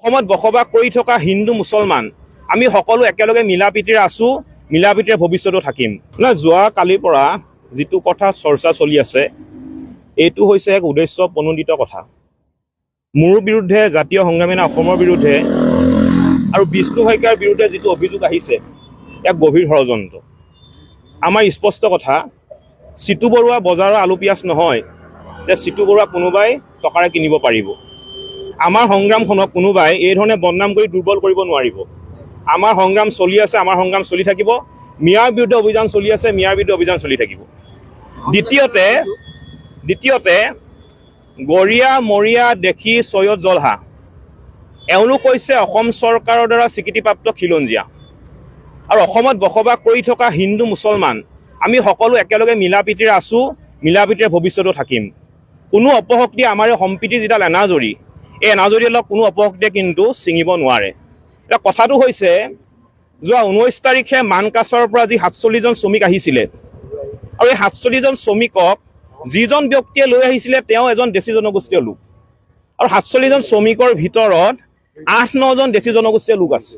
অসমত বসবাস কৰি থকা হিন্দু মুছলমান আমি সকলো একেলগে মিলাপ্ৰীতিৰে আছোঁ, মিলাপ্ৰীতিৰে ভৱিষ্যতেও থাকিম। যোৱা কালিৰ পৰা যিটো কথা চৰ্চা চলি আছে এইটো হৈছে এক উদ্দেশ্য প্ৰণোদিত কথা। মোৰ বিৰুদ্ধে, জাতীয় সংগ্ৰামী সেনা অসমৰ বিৰুদ্ধে আৰু বিষ্ণু শইকীয়াৰ বিৰুদ্ধে যিটো অভিযোগ আহিছে এক গভীৰ ষড়যন্ত্ৰ। আমাৰ স্পষ্ট কথা, চিতু বৰুৱা বজাৰৰ আলু পিঁয়াজ নহয় যে চিতু বৰুৱা কোনোবাই টকাৰে কিনিব পাৰিব। আমাৰ সংগ্ৰামখনক কোনোবাই এই ধৰণে বদনাম কৰি দুৰ্বল কৰিব নোৱাৰিব। আমাৰ সংগ্ৰাম চলি আছে, আমাৰ সংগ্ৰাম চলি থাকিব। মিয়াৰ বিৰুদ্ধে অভিযান চলি আছে, মিয়াৰ বিৰুদ্ধে অভিযান চলি থাকিব। দ্বিতীয়তে গৰিয়া মৰিয়া দেখি চৈয়দ জলহা এওঁলোক হৈছে অসম চৰকাৰৰ দ্বাৰা স্বীকৃতিপ্ৰাপ্ত খিলঞ্জীয়া আৰু অসমত বসবাস কৰি থকা হিন্দু মুছলমান আমি সকলো একেলগে মিলাপ্ৰীতিৰে আছোঁ, মিলাপ্ৰীতিৰে ভৱিষ্যতেও থাকিম। কোনো অপশক্তিয়ে আমাৰ এই সম্প্ৰীতি যিডাল এনাজৰী, এই এনাজৰীডালক কোনো অপশক্তিয়ে কিন্তু ছিঙিব নোৱাৰে। এতিয়া কথাটো হৈছে, যোৱা 19 তাৰিখে মানকাছৰ পৰা যি 47জন শ্ৰমিক আহিছিলে আৰু এই 47জন শ্ৰমিকক যিজন ব্যক্তিয়ে লৈ আহিছিলে তেওঁ এজন দেশী জনগোষ্ঠীয় লোক আৰু 47জন শ্ৰমিকৰ ভিতৰত 8-9জন দেশী জনগোষ্ঠীয় লোক আছে।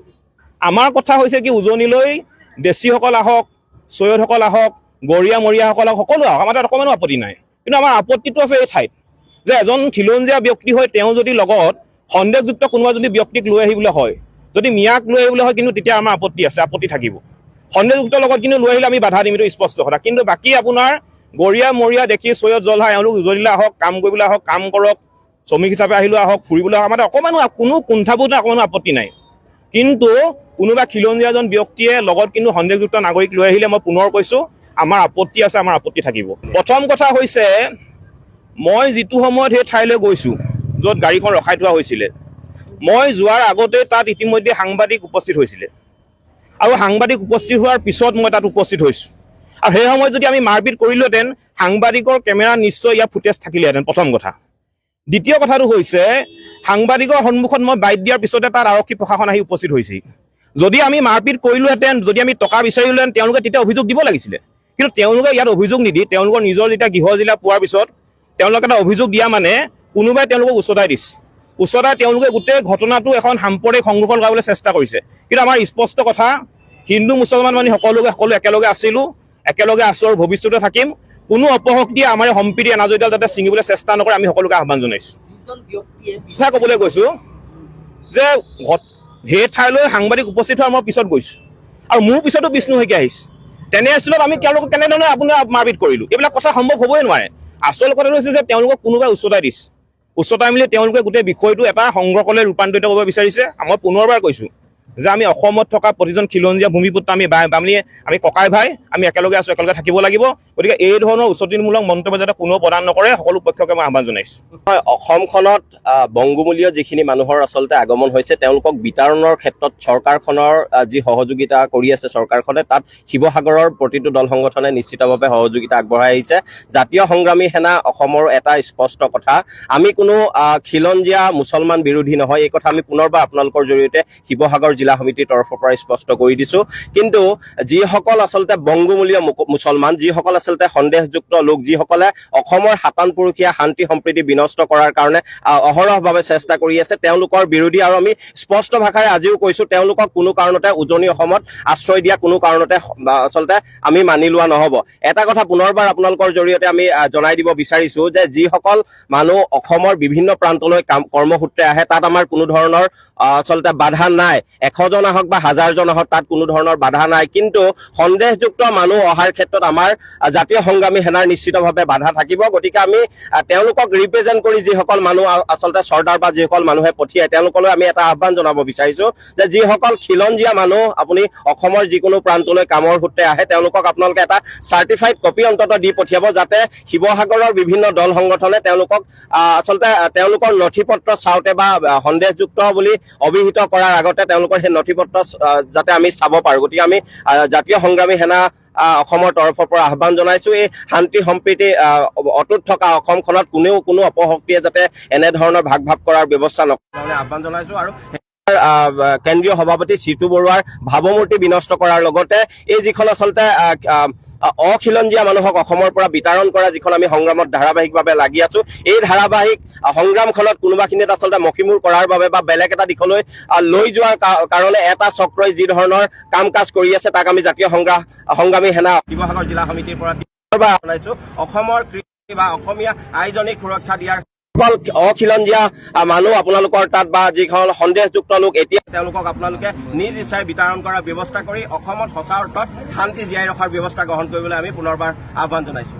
আমাৰ কথা হৈছে কি, উজনিলৈ দেশীসকল আহক, চৈয়দসকল আহক, গৰিয়া মৰিয়াসকল আহক, সকলো আহক, আমাৰ তাত অকণমানো আপত্তি নাই। কিন্তু আমাৰ আপত্তিটো আছে এই ঠাইত যে এজন খিলঞ্জীয়া ব্যক্তি হৈ তেওঁ যদি লগত সন্দেহযুক্ত কোনোবা যদি ব্যক্তিক লৈ আহিবলৈ হয়, যদি মিয়াক লৈ আহিবলৈ হয়, কিন্তু তেতিয়া আমাৰ আপত্তি আছে, আপত্তি থাকিব। সন্দেহযুক্তৰ লগত কিন্তু লৈ আহিলে আমি বাধা দিম, এইটো স্পষ্ট কথা। কিন্তু বাকী আপোনাৰ গৰিয়া মৰিয়া দেখি চৈয়দ জলহা এওঁলোক উজনিলৈ আহক, কাম কৰিবলৈ আহক, কাম কৰক, শ্ৰমিক হিচাপে আহিলেও আহক, ফুৰিবলৈ আহক, আমাৰ অকণমানো কোনো কুণ্ঠাবোধ নাই, অকণমানো আপত্তি নাই। কিন্তু কোনোবা খিলঞ্জীয়া এজন ব্যক্তিয়ে লগত কিন্তু সন্দেহযুক্ত নাগৰিক লৈ আহিলে মই পুনৰ কৈছোঁ আমাৰ আপত্তি আছে, আমাৰ আপত্তি থাকিব। প্ৰথম কথা হৈছে, মই যিটো সময়ত সেই ঠাইলৈ গৈছোঁ য'ত গাড়ীখন ৰখাই থোৱা হৈছিলে, মই যোৱাৰ আগতে তাত ইতিমধ্যে সাংবাদিক উপস্থিত হৈছিলে আৰু সাংবাদিক উপস্থিত হোৱাৰ পিছত মই তাত উপস্থিত হৈছোঁ। আৰু সেই সময়ত যদি আমি মাৰপিট কৰিলোহেঁতেন, সাংবাদিকৰ কেমেৰা নিশ্চয় ইয়াৰ ফুটেজ থাকিলেহেঁতেন, প্ৰথম কথা। দ্বিতীয় কথাটো হৈছে, সাংবাদিকৰ সন্মুখত মই বাইট দিয়াৰ পিছতে তাত আৰক্ষী প্ৰশাসন আহি উপস্থিত হৈছেহি। যদি আমি মাৰপিট কৰিলোহেঁতেন, যদি আমি টকা বিচাৰিলোহেঁতেন, তেওঁলোকে তেতিয়া অভিযোগ দিব লাগিছিলে। কিন্তু তেওঁলোকে ইয়াত অভিযোগ নিদি তেওঁলোকৰ নিজৰ যেতিয়া গৃহ জিলা পোৱাৰ পিছত তেওঁলোকে এটা অভিযোগ দিয়া মানে কোনোবাই তেওঁলোকক উচতাই দিছে। উচতাই তেওঁলোকে গোটেই ঘটনাটো এখন সাম্প্ৰদায়িক সংঘৰ্ষ লগাবলৈ চেষ্টা কৰিছে। কিন্তু আমাৰ স্পষ্ট কথা, হিন্দু মুছলমান মানে সকলো একেলগে আছিলোঁ, একেলগে আছোঁ আৰু ভৱিষ্যতে থাকিম। কোনো অপশক্তিয়ে আমাৰ সম্প্ৰীতি এনাজৰীডাল যাতে ছিঙিবলৈ চেষ্টা নকৰে, আমি সকলোকে আহ্বান জনাইছোঁ। কথা ক'বলৈ গৈছোঁ যে সেই ঠাইলৈ সাংবাদিক উপস্থিত হোৱাৰ মই পিছত গৈছোঁ আৰু মোৰ পিছতো বিষ্ণু শইকীয়া আহিছে। তেনে স্থলত আমি তেওঁলোকক কেনেধৰণে আপোনাৰ মাৰপিট কৰিলোঁ, এইবিলাক কথা সম্ভৱ হ'বই নোৱাৰে। আচল কথাটো হৈছে যে তেওঁলোকক কোনোবাই উচতাই দিছে, উচতাই মেলি তেওঁলোকে গোটেই বিষয়টো এটা সংঘৰ্ষলৈ ৰূপান্তৰিত কৰিব বিচাৰিছে। মই পুনৰবাৰ কৈছোঁ যে আমি অসমত থকা প্ৰতিজন খিলঞ্জীয়া ভূমিপুত্ৰ, আমি ককাই ভাই, আমি একেলগে আছোঁ, একেলগে থাকিব লাগিব। গতিকে এই ধৰণৰ উচতনিমূলক মন্তব্য যাতে কোনেও প্ৰদান নকৰে, সকলো পক্ষকে মই আহ্বান জনাইছোঁ। হয়, অসমখনত বংগমূলীয় যিখিনি মানুহৰ আচলতে আগমন হৈছে, তেওঁলোকক বিতৰণৰ ক্ষেত্ৰত চৰকাৰখনৰ যি সহযোগিতা কৰি আছে চৰকাৰখনে, তাত শিৱসাগৰৰ প্ৰতিটো দল সংগঠনে নিশ্চিতভাৱে সহযোগিতা আগবঢ়াই আহিছে। জাতীয় সংগ্ৰামী সেনা অসমৰ এটা স্পষ্ট কথা, আমি কোনো খিলঞ্জীয়া মুছলমান বিৰোধী নহয়। এই কথা আমি পুনৰবাৰ আপোনালোকৰ জৰিয়তে শিৱসাগৰ জিলা সমিতিৰ তৰফৰ পৰা স্পষ্ট কৰি দিছোঁ। কিন্তু যিসকল আচলতে বংগমূলীয় মুছলমান, যিসকল আচলতে সন্দেহযুক্ত লোক, যিসকলে অসমৰ 57-পুৰুষীয়া শান্তি সম্প্ৰীতি বিনষ্ট কৰাৰ কাৰণে অহৰহভাৱে চেষ্টা কৰি আছে, তেওঁলোকৰ বিৰোধী। আৰু আমি স্পষ্ট ভাষাৰে আজিও কৈছোঁ, তেওঁলোকক কোনো কাৰণতে উজনি অসমত আশ্ৰয় দিয়া কোনো কাৰণতে আচলতে আমি মানি লোৱা নহ'ব। এটা কথা পুনৰবাৰ আপোনালোকৰ জৰিয়তে আমি জনাই দিব বিচাৰিছোঁ যে যিসকল মানুহ অসমৰ বিভিন্ন প্ৰান্তলৈ কৰ্মসূত্ৰে আহে, তাত আমাৰ কোনো ধৰণৰ আচলতে বাধা নাই। 100জন আহক বা 1000জন আহক, তাত কোনো ধৰণৰ বাধা নাই। কিন্তু সন্দেহযুক্ত মানুহ অহাৰ ক্ষেত্ৰত আমাৰ জাতীয় সংগ্ৰামী সেনাৰ নিশ্চিতভাৱে বাধা থাকিব। গতিকে আমি তেওঁলোকক ৰিপ্ৰেজেণ্ট কৰি যিসকল মানুহ আচলতে চৰ্দাৰ বা যিসকল মানুহে পঠিয়াই, তেওঁলোকলৈ আমি এটা আহ্বান জনাব বিচাৰিছোঁ যে যিসকল খিলঞ্জীয়া মানুহ আপুনি অসমৰ যিকোনো প্ৰান্তলৈ কামৰ সূত্ৰে আহে, তেওঁলোকক আপোনালোকে এটা চাৰ্টিফাইড কপি অন্ততঃ দি পঠিয়াব, যাতে শিৱসাগৰৰ বিভিন্ন দল সংগঠনে তেওঁলোকক আচলতে তেওঁলোকৰ নথি পত্ৰ চাওঁতে বা সন্দেহযুক্ত বুলি অভিহিত কৰাৰ আগতে তেওঁলোকৰ সেই নথি পত্ৰ যাতে আমি চাব পাৰোঁ। গতিকে আমি জাতীয় সংগ্ৰামী সেনা অসমৰ তৰফৰ পৰা আহ্বান জনাইছোঁ, এই শান্তি সম্প্ৰীতি অটুট থকা অসমখনত কোনো অপশক্তিয়ে যাতে এনেধৰণৰ ভাগ কৰাৰ ব্যৱস্থা নকৰে আহ্বান জনাইছোঁ। আৰু কেন্দ্ৰীয় সভাপতি চিতু বৰুৱাৰ ভাৱমূৰ্তি বিনষ্ট কৰাৰ লগতে এই যিখন আচলতে অখিলঞ্জীয়া মানুহক অসমৰ পৰা বিতাৰণ কৰা যিখন আমি সংগ্ৰামত ধাৰাবাহিকভাৱে লাগি আছো, এই ধাৰাবাহিক সংগ্ৰামখনত কোনোবাখিনিত আচলতে মষিমূৰ কৰাৰ বাবে বা বেলেগ এটা দিশলৈ লৈ যোৱাৰ কাৰণে এটা চক্ৰই যি ধৰণৰ কাম কাজ কৰি আছে, তাক আমি জাতীয় সংগ্ৰামী সেনা শিৱসাগৰ জিলা সমিতিৰ পৰা জনাইছো। অসমৰ কৃষি বা অসমীয়া আইজনীক সুৰক্ষা দিয়াৰ অখিলঞ্জীয়া মানুহ আপোনালোকৰ তাত বা যিখন সন্দেহযুক্ত লোক, এতিয়া তেওঁলোকক আপোনালোকে নিজ ইচ্ছাৰে বিতৰণ কৰাৰ ব্যৱস্থা কৰি অসমত সঁচা অৰ্থত শান্তি জীয়াই ৰখাৰ ব্যৱস্থা গ্ৰহণ কৰিবলৈ আমি পুনৰবাৰ আহ্বান জনাইছো।